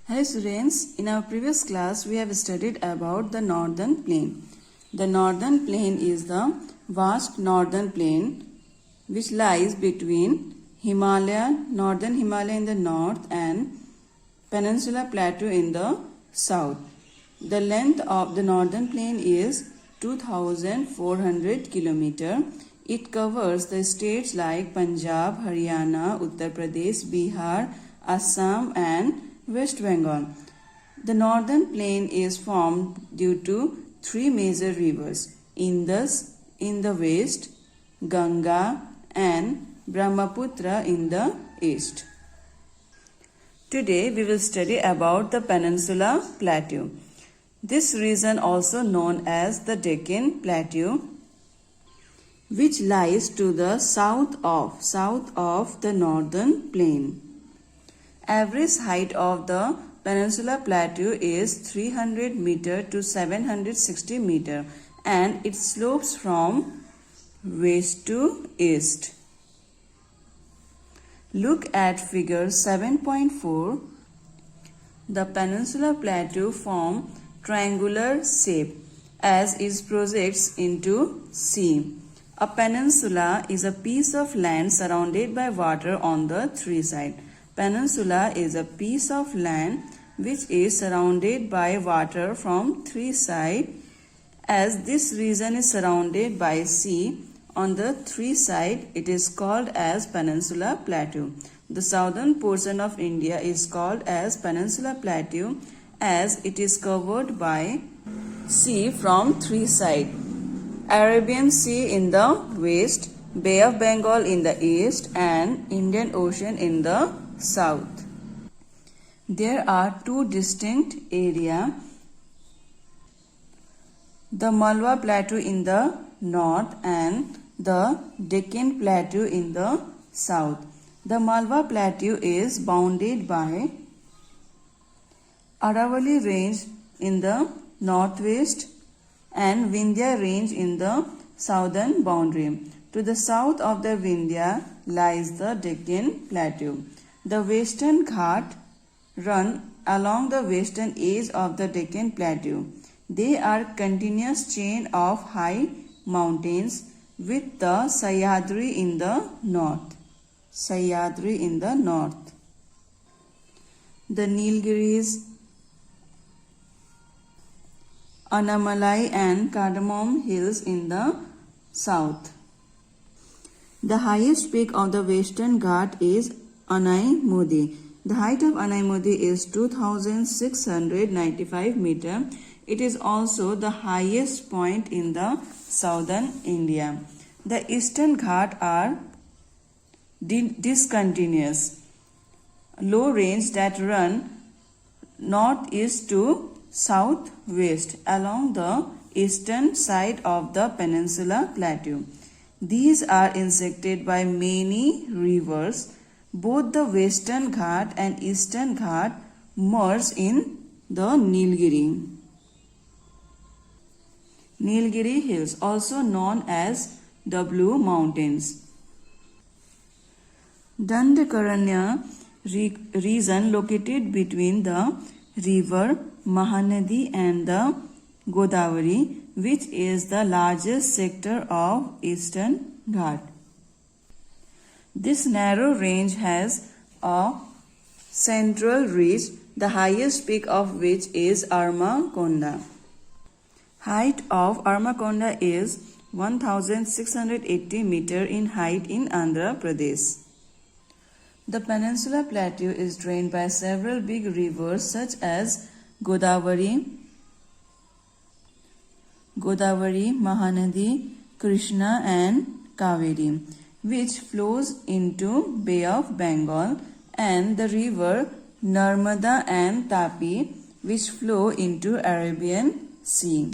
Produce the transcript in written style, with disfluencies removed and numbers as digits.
Hello students, in our previous class we have studied about the northern plain. The northern plain is the vast northern plain which lies between northern Himalaya in the north and Peninsula Plateau in the south. The length of the northern plain is 2,400 km. It covers the states like Punjab, Haryana, Uttar Pradesh, Bihar, Assam and West Bengal. The northern plain is formed due to three major rivers: Indus in the west, Ganga and Brahmaputra in the east. Today we will study about the Peninsula Plateau. This region, also known as the Deccan Plateau, which lies to the south of the northern plain. Average height of the Peninsula Plateau is 300 meter to 760 meter and it slopes from west to east. Look at figure 7.4. The Peninsula Plateau form triangular shape as it projects into sea. A peninsula is a piece of land surrounded by water on the three sides. Peninsula is a piece of land which is surrounded by water from three sides. As this region is surrounded by sea on the three sides, it is called as Peninsula Plateau. The southern portion of India is called as Peninsula Plateau as it is covered by sea from three sides. Arabian Sea in the west, Bay of Bengal in the east and Indian Ocean in the south. There are two distinct areas: the Malwa Plateau in the north and the Deccan Plateau in the south. The Malwa Plateau is bounded by Aravalli Range in the northwest and Vindhya Range in the southern boundary. To the south of the Vindhya lies the Deccan Plateau. The Western Ghat run along the western edge of the Deccan Plateau. They are continuous chain of high mountains with the Sahyadri in the north. The Nilgiris, Annamalai and Cardamom Hills in the south. The highest peak of the Western Ghat is Anaimodi. The height of Anaimodi is 2,695 meters. It is also the highest point in the southern India. The Eastern Ghat are discontinuous, low range that run northeast to southwest along the eastern side of the Peninsula Plateau. These are intersected by many rivers. Both the Western Ghat and Eastern Ghat merge in the Nilgiri Hills, also known as the Blue Mountains. Dandakaranya region located between the river Mahanadi and the Godavari, which is the largest sector of Eastern Ghat. This narrow range has a central ridge, the highest peak of which is Armakonda. Height of Armakonda is 1,680 meters in height in Andhra Pradesh. The Peninsula Plateau is drained by several big rivers such as Godavari, Mahanadi, Krishna and Kaveri, which flows into Bay of Bengal, and the river Narmada and Tapi, which flow into Arabian Sea.